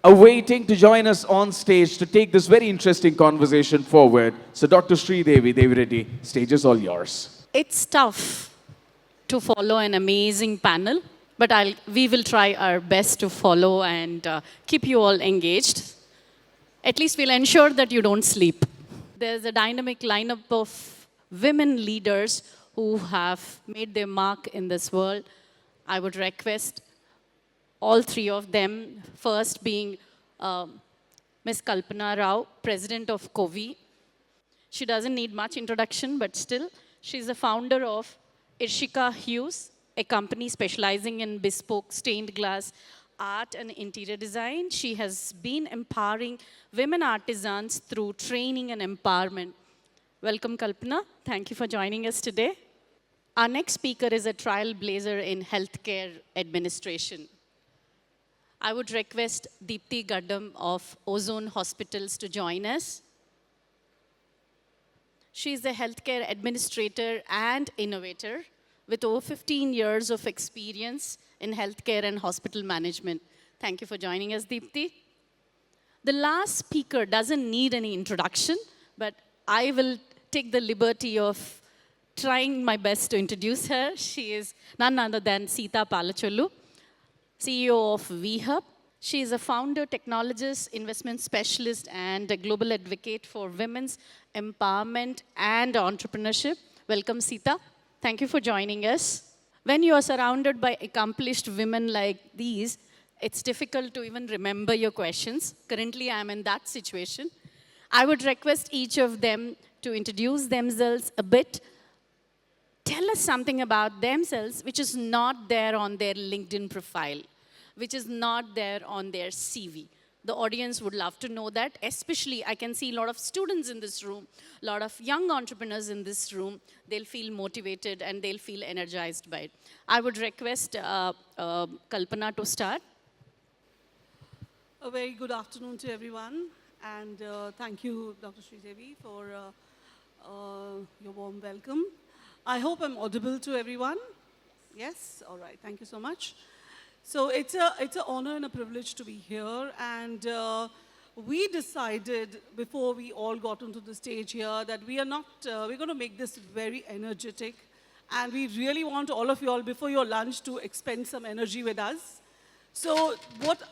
awaiting to join us on stage to take this very interesting conversation forward. So Dr. Sridevi Devireddy, stage is all yours. It's tough to follow an amazing panel, but we will try our best to follow and keep you all engaged. At least we'll ensure that you don't sleep. There's a dynamic lineup of women leaders who have made their mark in this world. I would request all three of them, first being Ms. Kalpana Rao, President of COVI. She doesn't need much introduction, but still, she's the founder of Irshika Hughes, a company specializing in bespoke stained glass art and interior design. She has been empowering women artisans through training and empowerment. Welcome, Kalpana. Thank you for joining us today. Our next speaker is a trailblazer in healthcare administration. I would request Deepthi Gaddam of Ozone Hospitals to join us. She is a healthcare administrator and innovator with over 15 years of experience in healthcare and hospital management. Thank you for joining us, Deepthi. The last speaker doesn't need any introduction, but I will take the liberty of trying my best to introduce her. She is none other than Sita Palacholu, CEO of VHub. She is a founder, technologist, investment specialist, and a global advocate for women's empowerment and entrepreneurship. Welcome, Sita. Thank you for joining us. When you are surrounded by accomplished women like these, it's difficult to even remember your questions. Currently, I'm in that situation. I would request each of them to introduce themselves a bit. Tell us something about themselves which is not there on their LinkedIn profile, which is not there on their CV. The audience would love to know that, especially I can see a lot of students in this room, a lot of young entrepreneurs in this room. They'll feel motivated and they'll feel energized by it. I would request Kalpana to start. A very good afternoon to everyone, and thank you, Dr. Sridevi, for your warm welcome. I hope I'm audible to everyone. Yes? All right. Thank you so much. So it's an honor and a privilege to be here, and we decided before we all got onto the stage here that we're going to make this very energetic, and we really want all of you all before your lunch to expend some energy with us. So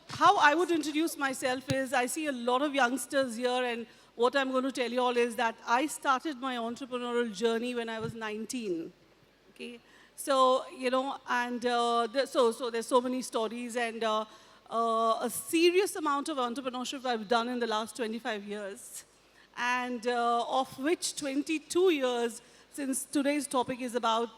how I would introduce myself is, I see a lot of youngsters here, and what I'm going to tell you all is that I started my entrepreneurial journey when I was 19, okay? So, you know, and so there's so many stories, and a serious amount of entrepreneurship I've done in the last 25 years, and of which 22 years, since today's topic is about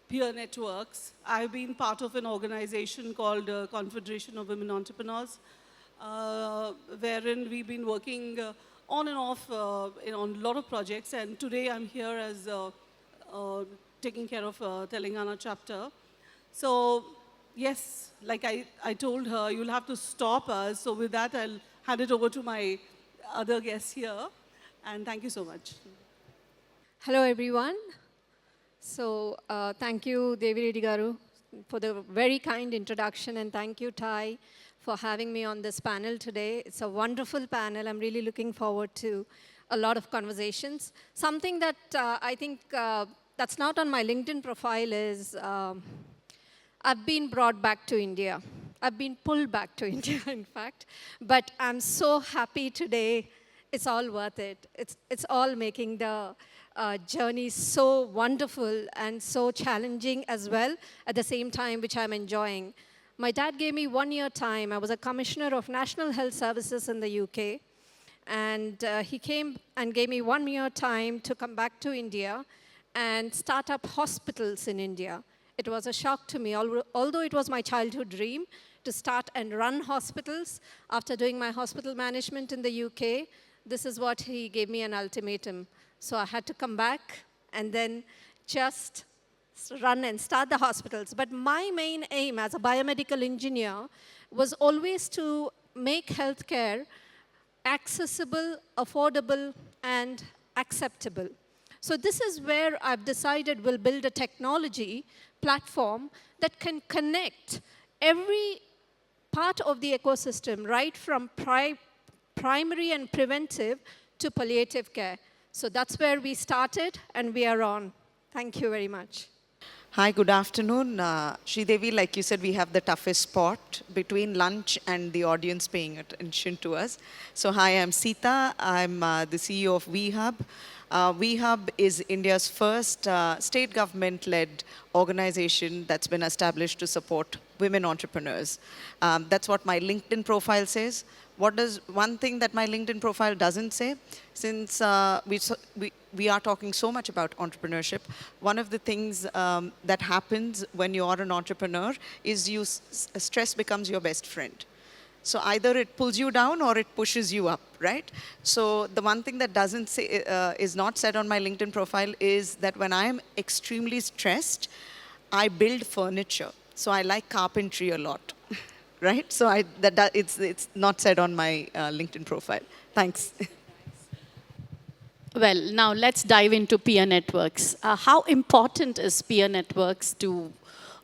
peer networks. I've been part of an organization called Confederation of Women Entrepreneurs, wherein we've been working on and off on a lot of projects, and today I'm here as taking care of Telangana chapter. So yes, like I told her, you'll have to stop us. So with that, I'll hand it over to my other guests here, and thank you so much. Hello, everyone. So thank you, Devireddy Garu, for the very kind introduction, and thank you, TiE, for having me on this panel today. It's a wonderful panel. I'm really looking forward to a lot of conversations. Something that I think that's not on my LinkedIn profile is I've been brought back to India. I've been pulled back to India, in fact. But I'm so happy today. It's all worth it. It's all making the journey so wonderful and so challenging as well at the same time, which I'm enjoying. My dad gave me 1 year time. I was a commissioner of National Health Services in the UK. And he came and gave me 1 year time to come back to India and start up hospitals in India. It was a shock to me, although it was my childhood dream to start and run hospitals. After doing my hospital management in the UK, this is what he gave me an ultimatum. So I had to come back and then just run and start the hospitals. But my main aim as a biomedical engineer was always to make healthcare accessible, affordable, and acceptable. So this is where I've decided we'll build a technology platform that can connect every part of the ecosystem, right from primary and preventive to palliative care. So that's where we started, and we are on. Thank you very much. Hi, good afternoon. Sridevi, like you said, we have the toughest spot between lunch and the audience paying attention to us. So hi, I'm Sita. I'm the CEO of WeHub. WeHub is India's first state government-led organization that's been established to support women entrepreneurs. That's what my LinkedIn profile says. What does one thing that my LinkedIn profile doesn't say? Since we are talking so much about entrepreneurship, one of the things that happens when you are an entrepreneur is stress becomes your best friend. So either it pulls you down or it pushes you up, right? So the one thing that doesn't say, is not said on my LinkedIn profile is that when I am extremely stressed, I build furniture. So I like carpentry a lot, right? So it's not said on my LinkedIn profile. Thanks. Well, now let's dive into peer networks. How important is peer networks to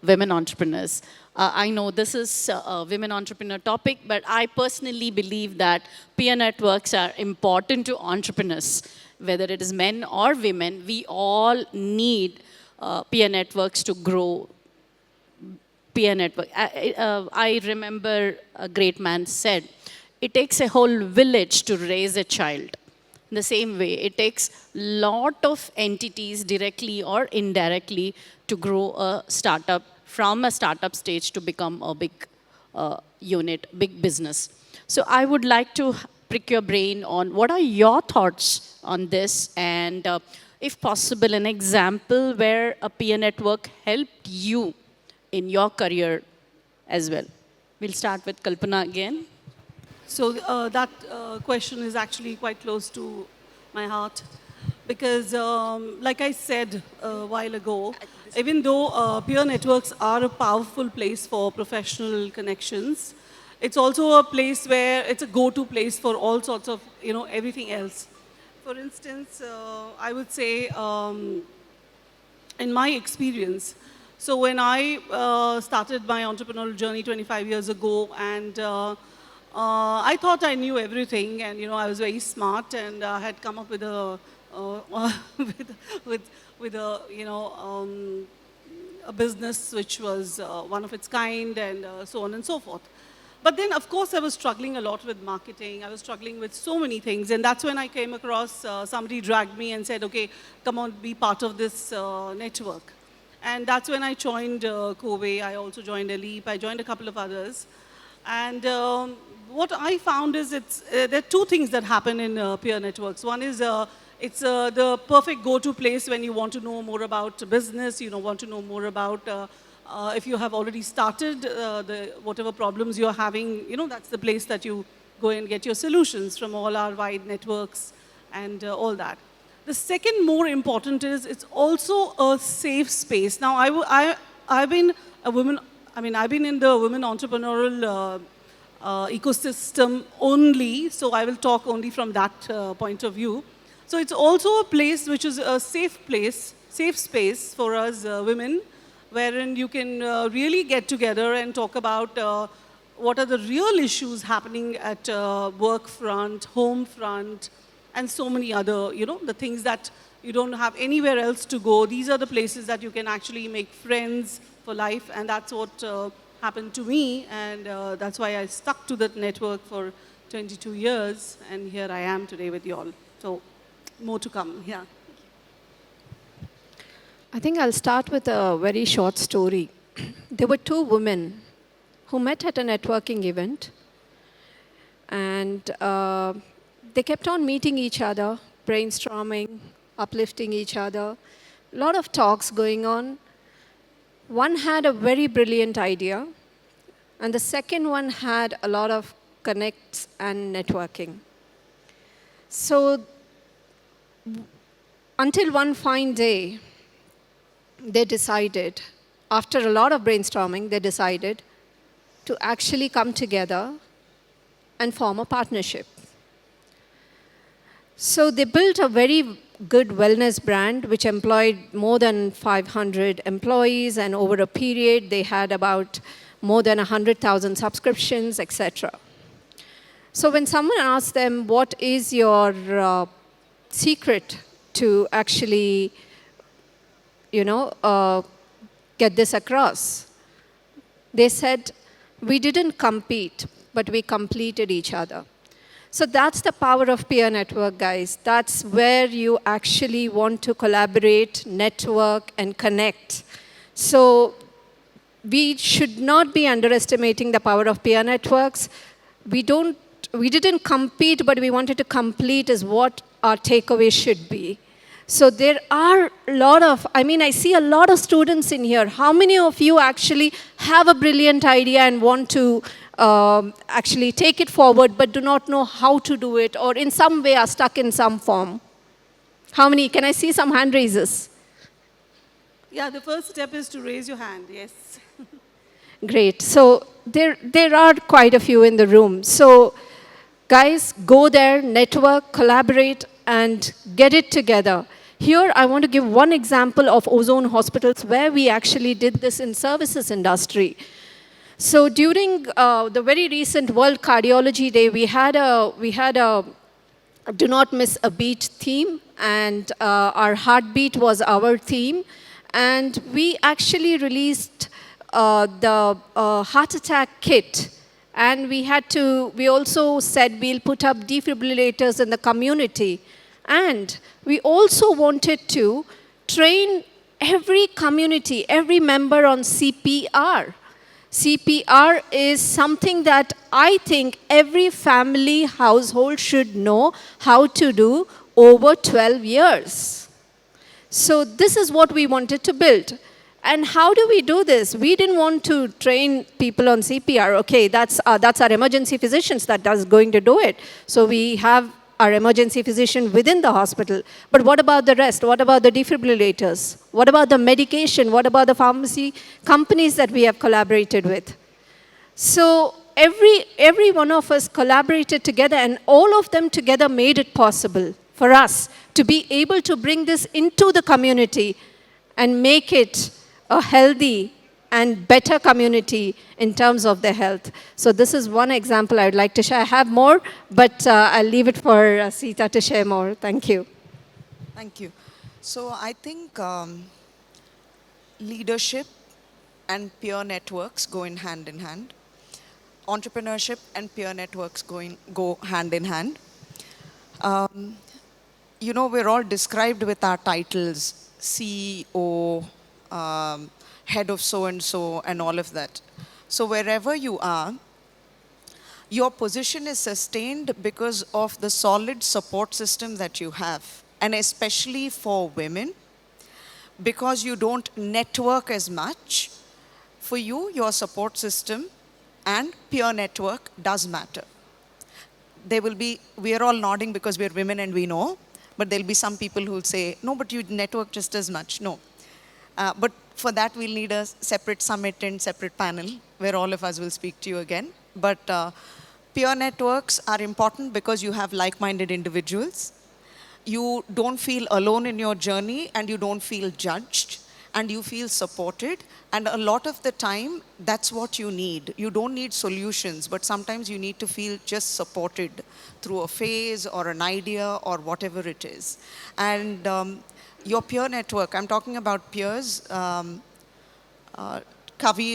women entrepreneurs? I know this is a women entrepreneur topic, but I personally believe that peer networks are important to entrepreneurs. Whether it is men or women, we all need peer networks to grow. Peer network. I remember a great man said, it takes a whole village to raise a child. In the same way, it takes a lot of entities directly or indirectly to grow a startup from a startup stage to become a big unit, big business. So I would like to prick your brain on what are your thoughts on this, and if possible, an example where a peer network helped you in your career as well. We'll start with Kalpana again. So that question is actually quite close to my heart because, like I said a while ago, even though peer networks are a powerful place for professional connections, it's also a place where it's a go-to place for all sorts of, everything else. For instance, I would say, in my experience, so when I started my entrepreneurial journey 25 years ago, and I thought I knew everything, and I was very smart, and I had come up with a a business which was one of its kind, and so on and so forth. But then, of course, I was struggling a lot with marketing. I was struggling with so many things, and that's when I came across somebody dragged me and said, "Okay, come on, be part of this network." And that's when I joined Kobe. I also joined Elite. I joined a couple of others. And what I found is there are two things that happen in peer networks. One is it's the perfect go-to place when you want to know more about business, want to know more about if you have already started whatever problems you're having, that's the place that you go and get your solutions from all our wide networks and all that. The second more important is it's also a safe space. Now, I've been a woman, I've been in the women entrepreneurial ecosystem only, so I will talk only from that point of view. So it's also a place which is a safe space for us women, wherein you can really get together and talk about what are the real issues happening at work front, home front, and so many other, the things that you don't have anywhere else to go. These are the places that you can actually make friends for life, and that's what happened to me, and that's why I stuck to that network for 22 years, and here I am today with you all. So, more to come, yeah. I think I'll start with a very short story. There were two women who met at a networking event, and they kept on meeting each other, brainstorming, uplifting each other, a lot of talks going on. One had a very brilliant idea, and the second one had a lot of connects and networking. So until one fine day, they decided, after a lot of brainstorming, they decided to actually come together and form a partnership. So they built a very good wellness brand which employed more than 500 employees, and over a period they had about more than 100,000 subscriptions, etc. So when someone asks them, what is your secret to actually, get this across? They said, we didn't compete, but we completed each other. So that's the power of peer network, guys. That's where you actually want to collaborate, network, and connect. So we should not be underestimating the power of peer networks. We didn't compete, but we wanted to complete is what our takeaway should be. So there are a lot of, I see a lot of students in here. How many of you actually have a brilliant idea and want to actually take it forward, but do not know how to do it, or in some way are stuck in some form? How many? Can I see some hand raises? Yeah, the first step is to raise your hand, yes. Great. So there are quite a few in the room. So guys, go there, network, collaborate, and get it together. Here, I want to give one example of Ozone Hospitals where we actually did this in services industry. So during the very recent World Cardiology Day, we had a do not miss a beat theme, and our heartbeat was our theme. And we actually released the heart attack kit. And we also said we'll put up defibrillators in the community. And we also wanted to train every community, every member on CPR. CPR is something that I think every family household should know how to do over 12 years. So this is what we wanted to build. And how do we do this? We didn't want to train people on CPR. Okay, that's our emergency physicians that is going to do it. So we have our emergency physician within the hospital. But what about the rest? What about the defibrillators? What about the medication? What about the pharmacy companies that we have collaborated with? So every one of us collaborated together, and all of them together made it possible for us to be able to bring this into the community and make it a healthy and better community in terms of their health. So this is one example I would like to share. I have more, but I'll leave it for Sita to share more. Thank you. Thank you. So I think leadership and peer networks go in hand. Entrepreneurship and peer networks go hand in hand. We're all described with our titles, CEO, head of so-and-so, and all of that. So wherever you are, your position is sustained because of the solid support system that you have. And especially for women, because you don't network as much, for you, your support system and peer network does matter. We are all nodding because we're women and we know, but there'll be some people who'll say, no, but you network just as much. No. But for that, we'll need a separate summit and separate panel where all of us will speak to you again. But peer networks are important because you have like-minded individuals. You don't feel alone in your journey, and you don't feel judged, and you feel supported. And a lot of the time, that's what you need. You don't need solutions, but sometimes you need to feel just supported through a phase or an idea or whatever it is. And your peer network, I'm talking about peers. Kavi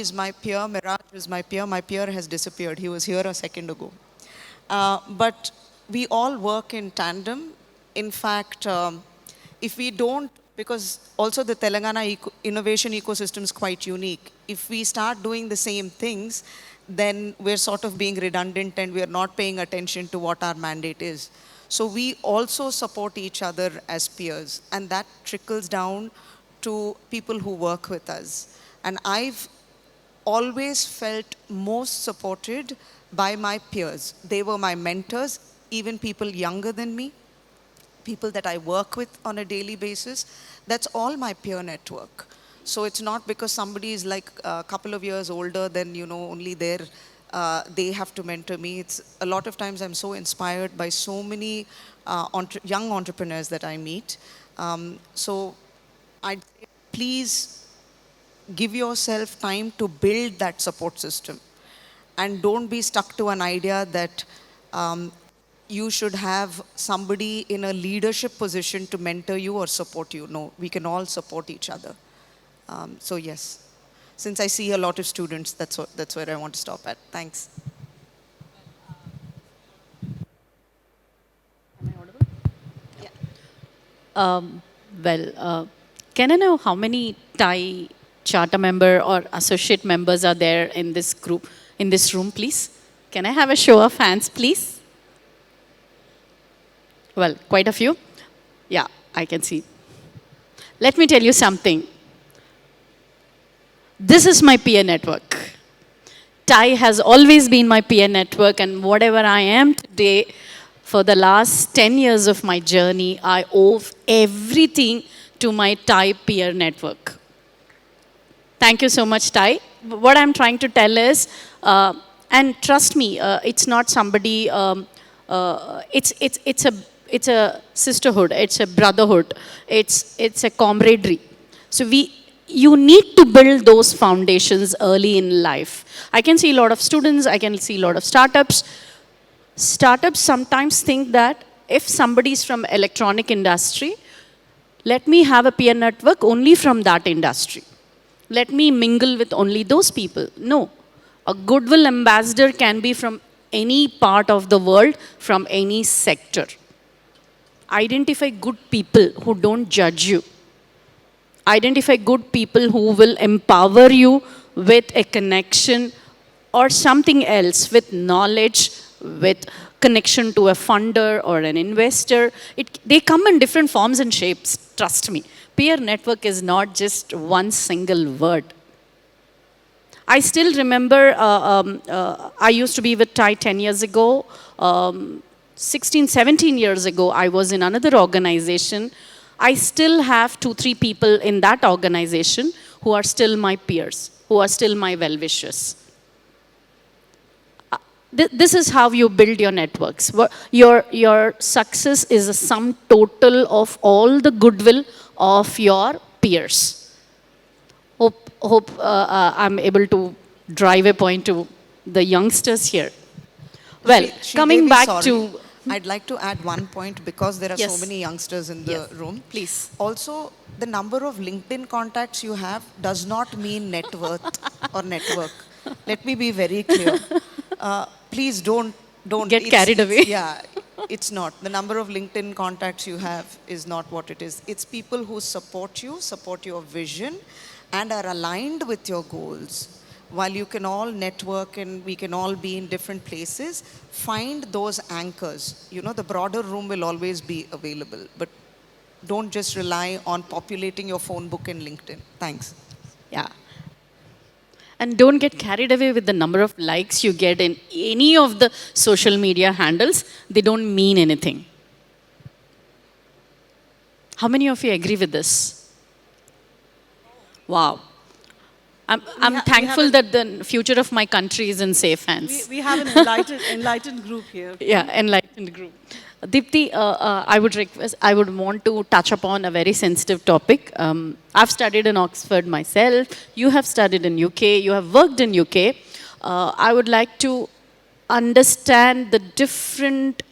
is my peer, Miraj is my peer. My peer has disappeared. He was here a second ago. But we all work in tandem. In fact, if we don't, because also the Telangana innovation ecosystem is quite unique. If we start doing the same things, then we're sort of being redundant and we're not paying attention to what our mandate is. So we also support each other as peers, and that trickles down to people who work with us. And I've always felt most supported by my peers. They were my mentors, even people younger than me, people that I work with on a daily basis. That's all my peer network. So it's not because somebody is like a couple of years older than, only they have to mentor me. It's a lot of times I'm so inspired by so many young entrepreneurs that I meet. So I'd say, please give yourself time to build that support system. And don't be stuck to an idea that you should have somebody in a leadership position to mentor you or support you. No, we can all support each other. So yes, since I see a lot of students, that's where I want to stop at. Thanks. Can I know how many TiE charter member or associate members are there in this group, in this room, please? Can I have a show of hands, please? Well, quite a few. Yeah, I can see. Let me tell you something. This is my peer network. TiE has always been my peer network, and whatever I am today, for the last 10 years of my journey, I owe everything to my TiE peer network. Thank you so much, TiE. What I'm trying to tell is, and trust me, it's not somebody, it's a sisterhood, it's a brotherhood, it's a camaraderie. So you need to build those foundations early in life. I can see a lot of students, I can see a lot of startups. Startups sometimes think that if somebody is from electronic industry, let me have a peer network only from that industry. Let me mingle with only those people. No, a goodwill ambassador can be from any part of the world, from any sector. Identify good people who don't judge you. Identify good people who will empower you with a connection or something else, with knowledge, with connection to a funder or an investor. They come in different forms and shapes, trust me. Peer network is not just one single word. I still remember, I used to be with TiE 10 years ago. 16, 17 years ago, I was in another organization. I still have 2-3 people in that organization who are still my peers, who are still my well-wishers. This is how you build your networks. Your success is a sum total of all the goodwill of your peers. Hope I'm able to drive a point to the youngsters here. Well, coming back to... I'd like to add one point because there are Yes. so many youngsters in the room. Please. Also, the number of LinkedIn contacts you have does not mean net worth or network. Let me be very clear. Please don't Get carried away. Yeah, it's not. The number of LinkedIn contacts you have is not what it is. It's people who support you, support your vision, and are aligned with your goals. While you can all network and we can all be in different places, find those anchors. You know, the broader room will always be available, but don't just rely on populating your phone book in LinkedIn. Thanks. Yeah. And don't get carried away with the number of likes you get in any of the social media handles. They don't mean anything. How many of you agree with this? Wow. I'm thankful that the future of my country is in safe hands. We have an enlightened group here. Yeah, enlightened group. Deepti, I would want to touch upon a very sensitive topic. I've studied in Oxford myself. You have studied in UK. You have worked in UK. I would like to understand the different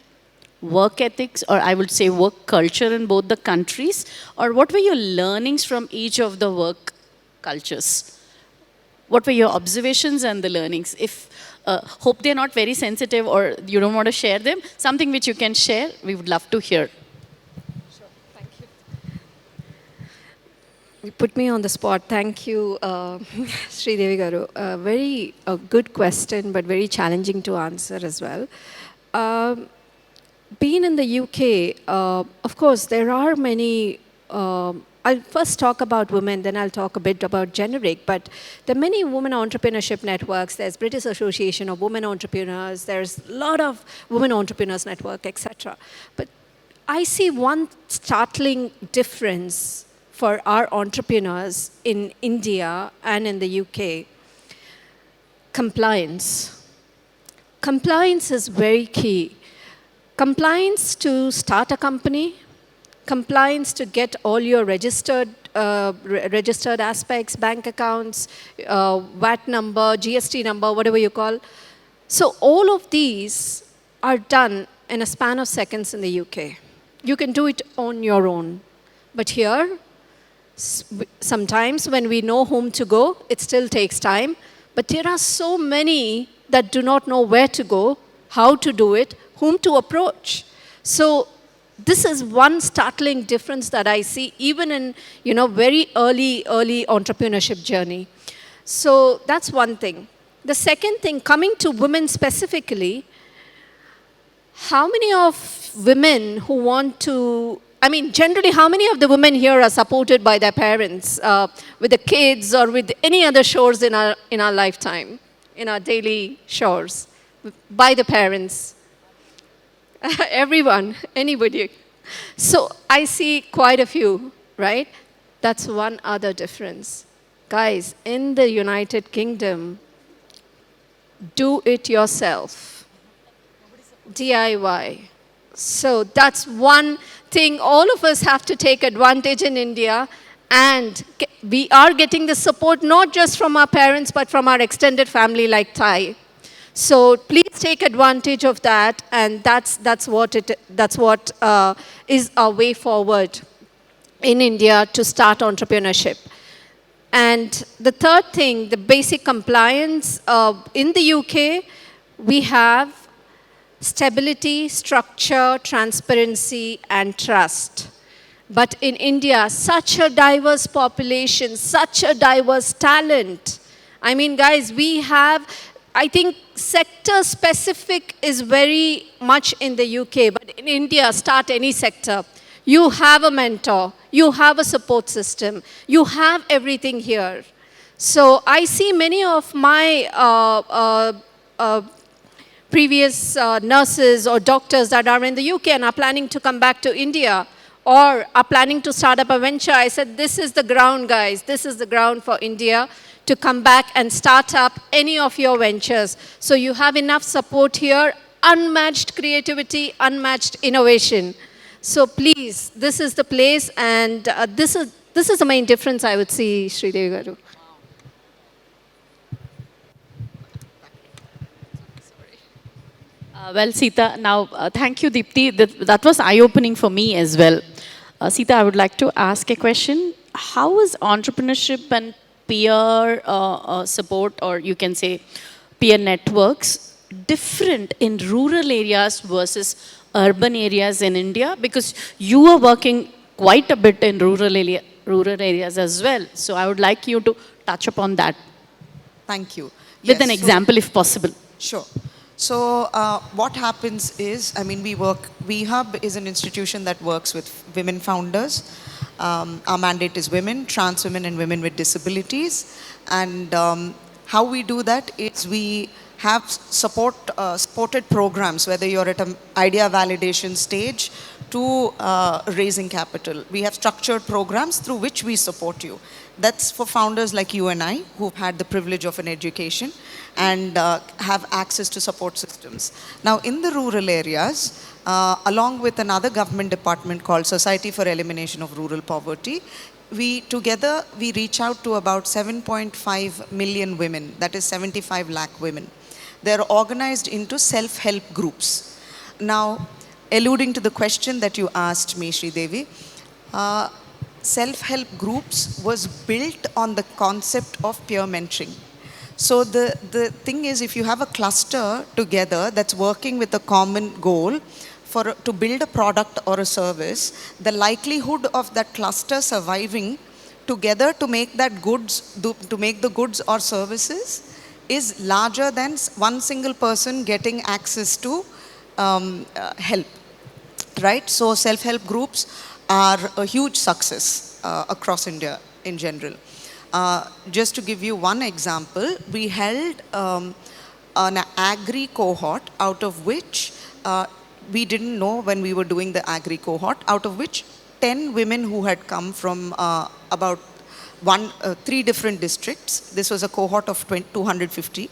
work ethics, or I would say work culture in both the countries, or what were your learnings from each of the work cultures? What were your observations and the learnings? Hope they're not very sensitive or you don't want to share them. Something which you can share, we would love to hear. Sure, thank you. You put me on the spot. Thank you, Sridevi Garu. Very good question, but very challenging to answer as well. Being in the UK, of course, there are many I'll first talk about women, then I'll talk a bit about generic, but there are many women entrepreneurship networks. There's British Association of Women Entrepreneurs. There's a lot of women entrepreneurs network, etc. But I see one startling difference for our entrepreneurs in India and in the UK. Compliance. Compliance is very key. Compliance to start a company, compliance to get all your registered registered aspects, bank accounts, VAT number, GST number, whatever you call. So all of these are done in a span of seconds in the UK. You can do it on your own. But here, sometimes when we know whom to go, it still takes time. But there are so many that do not know where to go, how to do it, whom to approach. So this is one startling difference that I see even in very early entrepreneurship journey. So that's one thing. The second thing, coming to women specifically, how many of women who want to, generally, how many of the women here are supported by their parents, with the kids or with any other chores in our lifetime, in our daily chores, by the parents? Everyone, anybody. So I see quite a few, right? That's one other difference. Guys, in the United Kingdom, do it yourself. DIY. So that's one thing all of us have to take advantage in India, and we are getting the support not just from our parents but from our extended family like TiE. So please take advantage of that, and that's what is our way forward in India to start entrepreneurship. And the third thing, the basic compliance. In the UK, we have stability, structure, transparency, and trust. But in India, such a diverse population, such a diverse talent. Guys, we have, I think sector specific is very much in the UK, but in India, start any sector. You have a mentor, you have a support system, you have everything here. So I see many of my previous nurses or doctors that are in the UK and are planning to come back to India or are planning to start up a venture. I said, this is the ground, guys. This is the ground for India to come back and start up any of your ventures. So you have enough support here, unmatched creativity, unmatched innovation. So please, this is the place, and this is the main difference I would see, Sridevi Garu. Well, Sita, now thank you, Deepti. That was eye-opening for me as well. Sita, I would like to ask a question. How is entrepreneurship and peer support, or you can say peer networks, different in rural areas versus urban areas in India? Because you are working quite a bit in rural areas as well. So I would like you to touch upon that. Thank you. With an example, if possible. Sure. So what happens is, WeHub is an institution that works with women founders. Our mandate is women, trans women, and women with disabilities. And how we do that is we have supported programs, whether you're at an idea validation stage to raising capital. We have structured programs through which we support you. That's for founders like you and I, who've had the privilege of an education and have access to support systems. Now, in the rural areas, along with another government department called Society for Elimination of Rural Poverty, we reach out to about 7.5 million women, that is 75 lakh women. They're organized into self-help groups. Now, alluding to the question that you asked me, Sridevi, self-help groups was built on the concept of peer mentoring. So the thing is, if you have a cluster together that's working with a common goal to build a product or a service, the likelihood of that cluster surviving together to make that the goods or services is larger than one single person getting access to help, right? So self-help groups are a huge success across India in general. Just to give you one example, we held an agri cohort, out of which we didn't know when we were doing the agri cohort, out of which 10 women who had come from about 3 different districts. This was a cohort of 250.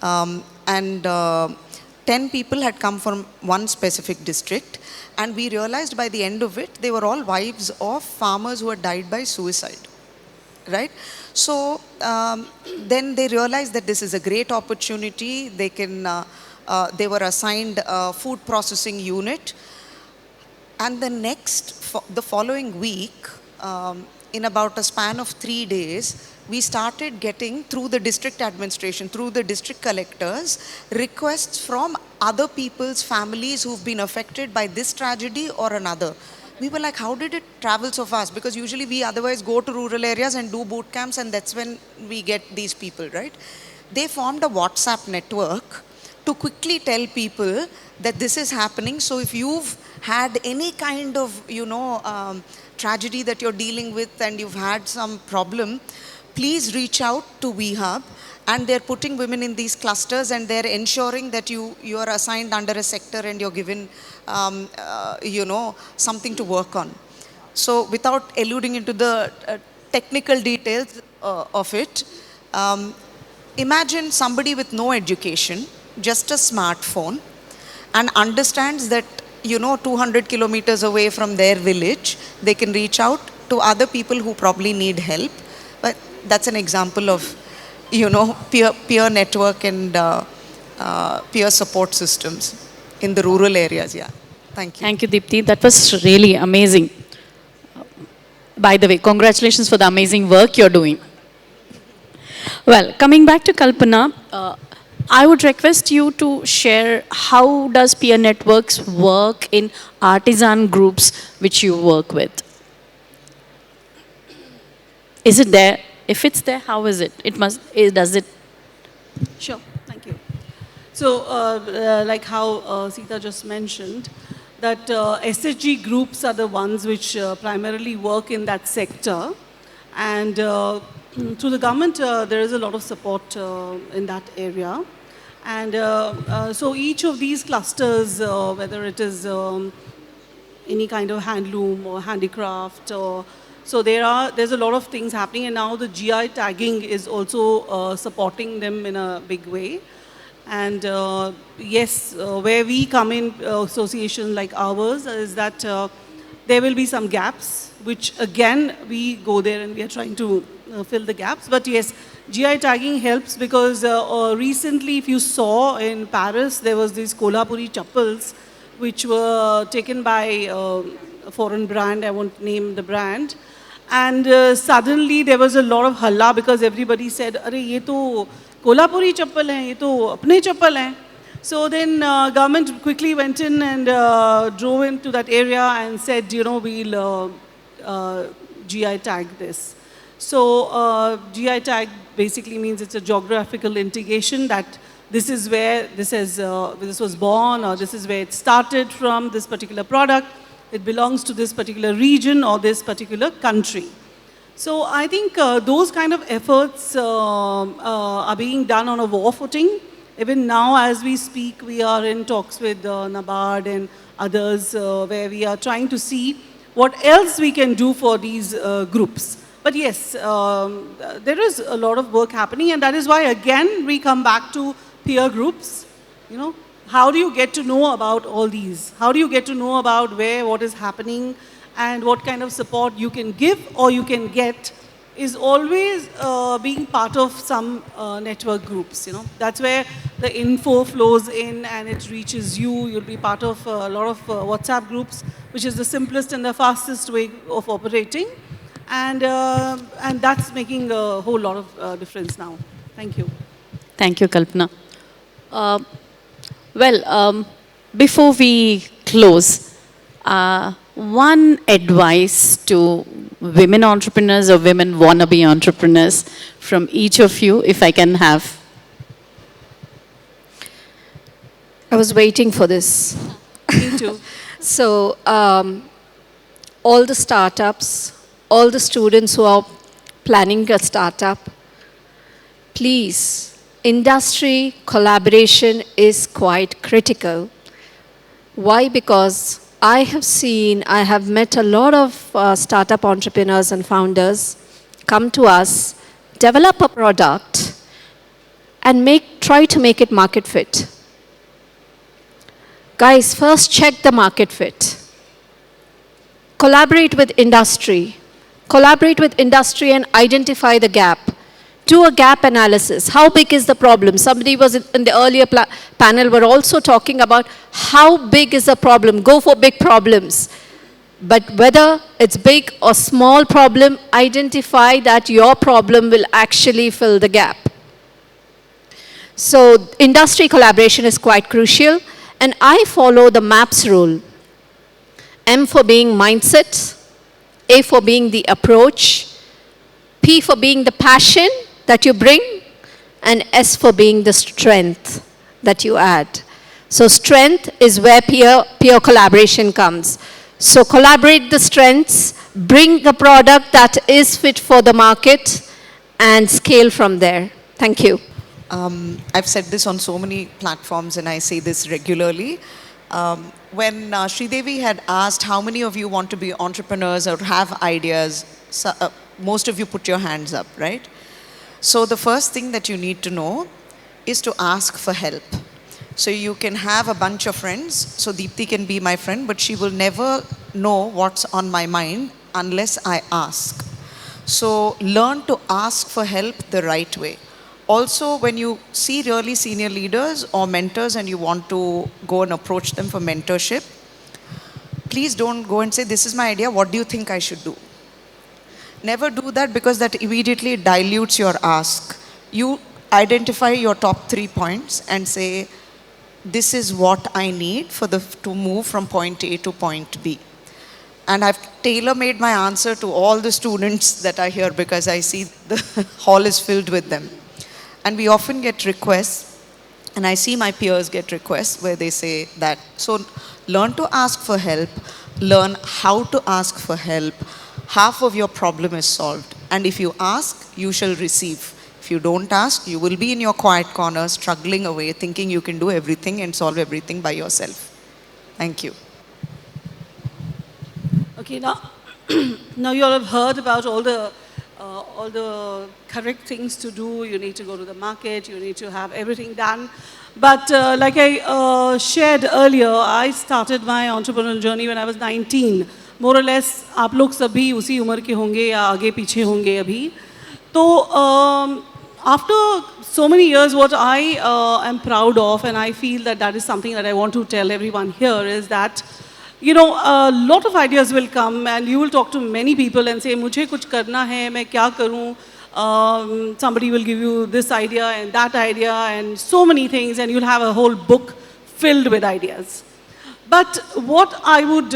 And 10 10 people had come from one specific district, and we realized by the end of it, they were all wives of farmers who had died by suicide, right? So then they realized that this is a great opportunity. They were assigned a food processing unit. And the following week, in about a span of 3 days, we started getting, through the district administration, through the district collectors, requests from other people's families who've been affected by this tragedy or another. We were like, how did it travel so fast? Because usually we otherwise go to rural areas and do boot camps, and that's when we get these people, right? They formed a WhatsApp network to quickly tell people that this is happening. So if you've had any kind of, tragedy that you're dealing with and you've had some problem, please reach out to WeHub. And they're putting women in these clusters, and they're ensuring that you are assigned under a sector and you're given, something to work on. So without alluding into the technical details of it, imagine somebody with no education, just a smartphone, and understands that 200 kilometers away from their village, they can reach out to other people who probably need help. But that's an example of, peer network and peer support systems in the rural areas. Yeah. Thank you. Thank you, Deepti. That was really amazing. By the way, congratulations for the amazing work you're doing. Well, coming back to Kalpana, I would request you to share how does peer networks work in artisan groups which you work with. Is it there? If it's there, how is it? Does it? Sure, thank you. So, like how Sita just mentioned, that SHG groups are the ones which primarily work in that sector. And through the government, there is a lot of support in that area. And so each of these clusters, whether it is any kind of handloom or handicraft, so there's a lot of things happening, and now the GI tagging is also supporting them in a big way. And yes, where we come in, associations like ours, is that there will be some gaps, which again, we go there and we are trying to fill the gaps. But yes, GI tagging helps because recently, if you saw in Paris, there was these Kolhapuri chappals, which were taken by a foreign brand, I won't name the brand. And suddenly there was a lot of halla because everybody said, "Arey, ye to Kolhapuri chappal hai, ye to apne chappal hai." So then government quickly went in and drove into that area and said, we'll GI tag this. So GI tag basically means it's a geographical indication that this is where this was born, or this is where it started from, this particular product. It belongs to this particular region or this particular country. So I think those kind of efforts are being done on a war footing. Even now, as we speak, we are in talks with NABARD and others where we are trying to see what else we can do for these groups. But yes, there is a lot of work happening, and that is why, again, we come back to peer groups. How do you get to know about all these? How do you get to know about what is happening, and what kind of support you can give or you can get is always being part of some network groups. That's where the info flows in and it reaches you. You'll be part of a lot of WhatsApp groups, which is the simplest and the fastest way of operating. And that's making a whole lot of difference now. Thank you. Thank you, Kalpana. Before we close, one advice to women entrepreneurs or women wannabe entrepreneurs from each of you, if I can have. I was waiting for this. Me too. So, all the startups, all the students who are planning a startup, please, industry collaboration is quite critical. Why? Because I have met a lot of startup entrepreneurs and founders come to us, develop a product, and try to make it market fit. Guys, first check the market fit. Collaborate with industry. Collaborate with industry and identify the gap. Do a gap analysis. How big is the problem? Somebody was in the earlier panel were also talking about how big is the problem. Go for big problems. But whether it's big or small problem, identify that your problem will actually fill the gap. So industry collaboration is quite crucial. And I follow the MAPS rule. M for being mindset, A for being the approach, P for being the passion that you bring, and S for being the strength that you add. So strength is where peer collaboration comes. So collaborate the strengths, bring the product that is fit for the market, and scale from there. Thank you. I've said this on so many platforms and I say this regularly. When Sridevi had asked how many of you want to be entrepreneurs or have ideas, so, most of you put your hands up, right? So the first thing that you need to know is to ask for help. So you can have a bunch of friends. So Deepti can be my friend, but she will never know what's on my mind unless I ask. So learn to ask for help the right way. Also, when you see really senior leaders or mentors and you want to go and approach them for mentorship, please don't go and say, this is my idea, what do you think I should do? Never do that, because that immediately dilutes your ask. You identify your top 3 points and say, this is what I need to move from point A to point B. And I've tailor-made my answer to all the students that are here, because I see the hall is filled with them. And we often get requests, and I see my peers get requests where they say that. So learn to ask for help, learn how to ask for help. Half of your problem is solved. And if you ask, you shall receive. If you don't ask, you will be in your quiet corner, struggling away, thinking you can do everything and solve everything by yourself. Thank you. Okay, now, now you all have heard about all the correct things to do. You need to go to the market, you need to have everything done. But like I shared earlier, I started my entrepreneurial journey when I was 19. More or less, आप लोग सभी उसी उम्र के होंगे या आगे पीछे होंगे अभी. तो after so many years, what I am proud of, and I feel that that is something that I want to tell everyone here, is that you know, a lot of ideas will come and you will talk to many people and say, मुझे कुछ करना है, मैं क्या करूँ? Somebody will give you this idea and that idea and so many things, and you'll have a whole book filled with ideas. But what I would,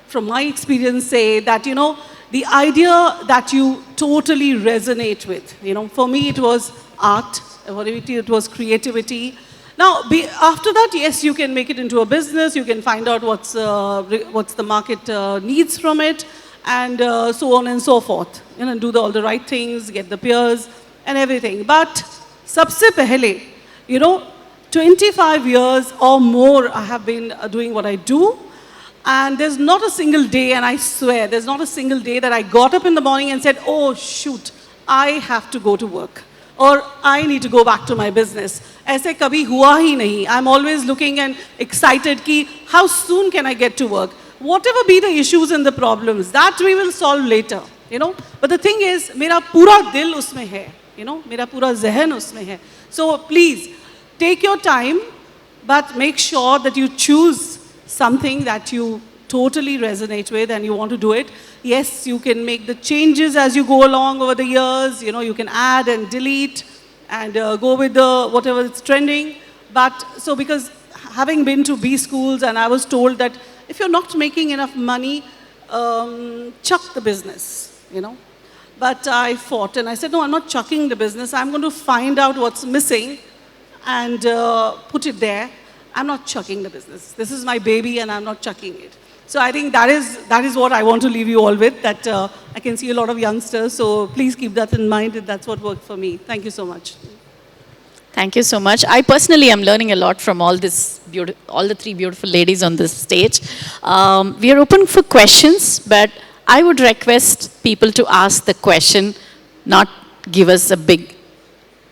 from my experience, say that, you know, the idea that you totally resonate with, you know, for me it was art, for it was creativity. Now, after that, yes, you can make it into a business, you can find out what's the market needs from it, and so on and so forth. You know, do all the right things, get the peers, and everything. But, sabse pehle, you know, 25 years or more I have been doing what I do, and there's not a single day, and I swear, there's not a single day that I got up in the morning and said, oh, shoot, I have to go to work. Or I need to go back to my business. ऐसे कभी हुआ ही नहीं. I'm always looking and excited कि how soon can I get to work? Whatever be the issues and the problems, that we will solve later, you know. But the thing is, मेरा पूरा दिल उसमें है, you know, मेरा पूरा ज़हन उसमें है. So please, take your time, but make sure that you choose something that you totally resonate with and you want to do it. Yes, you can make the changes as you go along over the years. You know, you can add and delete and go with the whatever is trending. But so because having been to B schools and I was told that if you're not making enough money, chuck the business, you know. But I fought and I said, no, I'm not chucking the business. I'm going to find out what's missing and put it there. I'm not chucking the business. This is my baby and I'm not chucking it. So I think that is what I want to leave you all with, that I can see a lot of youngsters, so please keep that in mind, and that's what worked for me. Thank you so much. Thank you so much. I personally am learning a lot from all the 3 beautiful ladies on this stage. We are open for questions, but I would request people to ask the question, not give us a big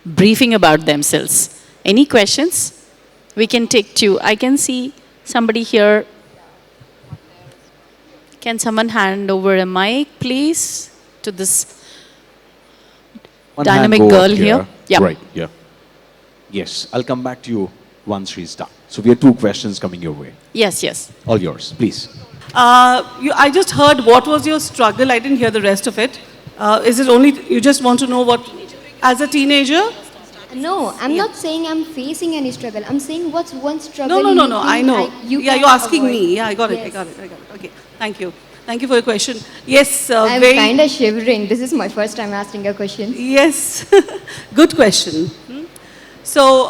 briefing about themselves. Any questions? We can take two. I can see somebody here. Can someone hand over a mic, please, to this One dynamic hand go girl up here? Yeah. Right, yeah. Yes, I'll come back to you once she's done. So we have 2 questions coming your way. Yes, yes. All yours, please. I just heard what was your struggle. I didn't hear the rest of it. Is it only you just want to know what, as a teenager? No, I'm not saying I'm facing any struggle. I'm saying what's one struggle. No. I know. You're asking avoid. me. Yeah, I got it. Yes. Okay, thank you. Thank you for your question. Yes, I'm very. kind of shivering. This is my first time asking a question. Yes, good question. So,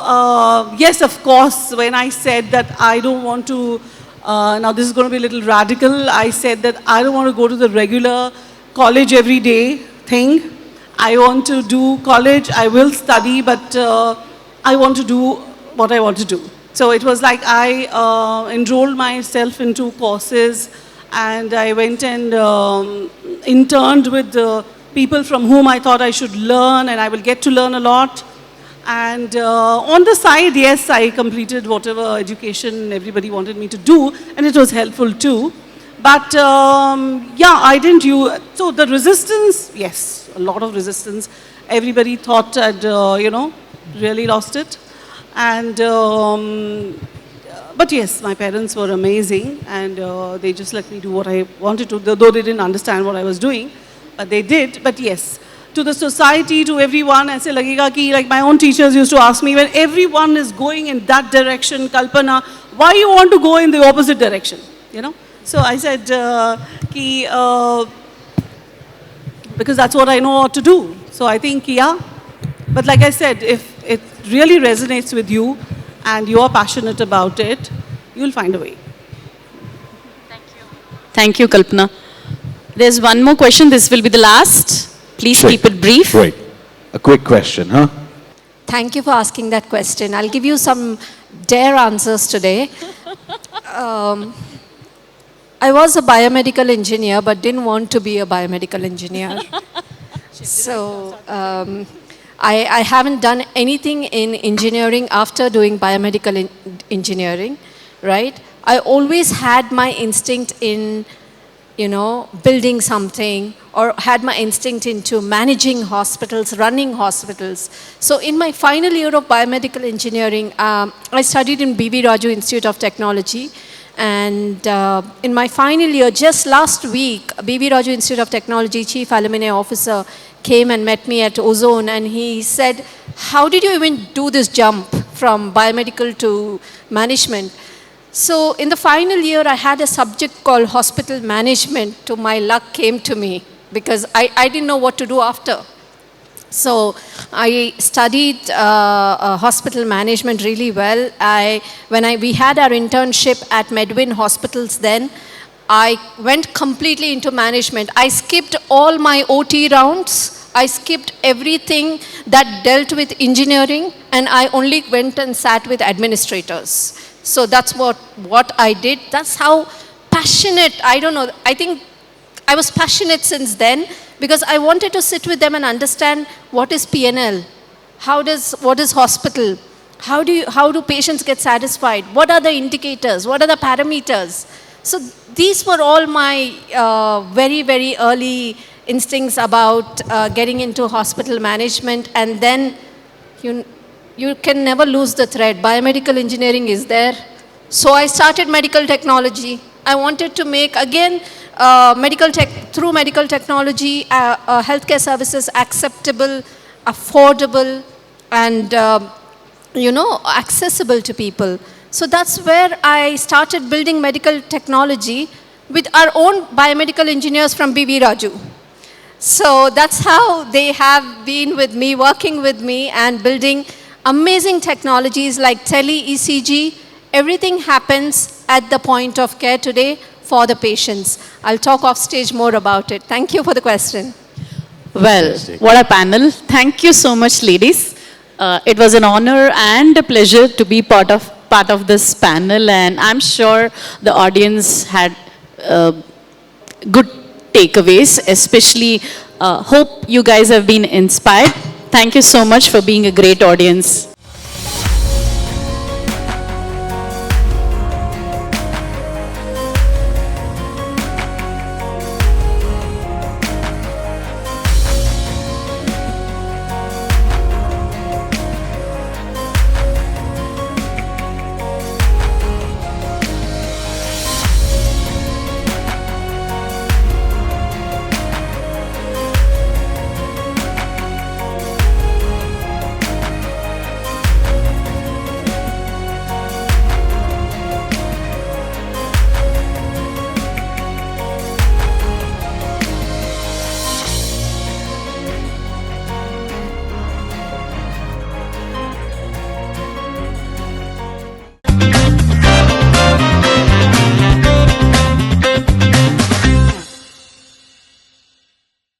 yes, of course, when I said that I don't want to, now this is going to be a little radical, I said that I don't want to go to the regular college every day thing. I want to do college, I will study, but I want to do what I want to do. So it was like I enrolled myself into courses and I went and interned with the people from whom I thought I should learn and I will get to learn a lot. And on the side, yes, I completed whatever education everybody wanted me to do, and it was helpful too. But yeah, I didn't use, so the resistance, yes, a lot of resistance. Everybody thought I'd, really lost it. And, but yes, my parents were amazing, and they just let me do what I wanted to, though they didn't understand what I was doing, but they did, but yes. To the society, to everyone, I say, lagega ki, like my own teachers used to ask me, when everyone is going in that direction, Kalpana, why you want to go in the opposite direction, So I said, because that's what I know what to do. So I think, yeah. But like I said, if it really resonates with you and you're passionate about it, you'll find a way. Thank you, Kalpana. There's one more question. This will be the last. Please Sure. keep it brief. Right. A quick question, huh? Thank you for asking that question. I'll give you some dare answers today. I was a biomedical engineer, but didn't want to be a biomedical engineer. So I haven't done anything in engineering after doing biomedical engineering, right? I always had my instinct in, building something, or had my instinct into managing hospitals, running hospitals. So in my final year of biomedical engineering, I studied in B.V. Raju Institute of Technology. And in my final year, just last week, B.V. Raju Institute of Technology Chief Alumni Officer came and met me at Ozone, and he said, how did you even do this jump from biomedical to management? So in the final year, I had a subject called hospital management. To my luck came to me because I didn't know what to do after. So I studied hospital management really well. We had our internship at Medwin Hospitals then, I went completely into management. I skipped all my OT rounds. I skipped everything that dealt with engineering, and I only went and sat with administrators. So that's what I did. That's how passionate, I don't know, I think I was passionate since then because I wanted to sit with them and understand what is P&L, what is hospital, how do patients get satisfied, what are the indicators, what are the parameters. So these were all my very, very early instincts about getting into hospital management, and then you can never lose the thread. Biomedical engineering is there. So I started medical technology. I wanted to make, again, through medical technology, healthcare services acceptable, affordable, and accessible to people. So that's where I started building medical technology with our own biomedical engineers from B.V. Raju. So that's how they have been with me, working with me, and building amazing technologies like tele-ECG. Everything happens at the point of care today for the patients. I'll talk off stage more about it. Thank you for the question. Well, what a panel. Thank you so much, ladies. It was an honor and a pleasure to be part of this panel, and I'm sure the audience had good takeaways, especially hope you guys have been inspired. Thank you so much for being a great audience.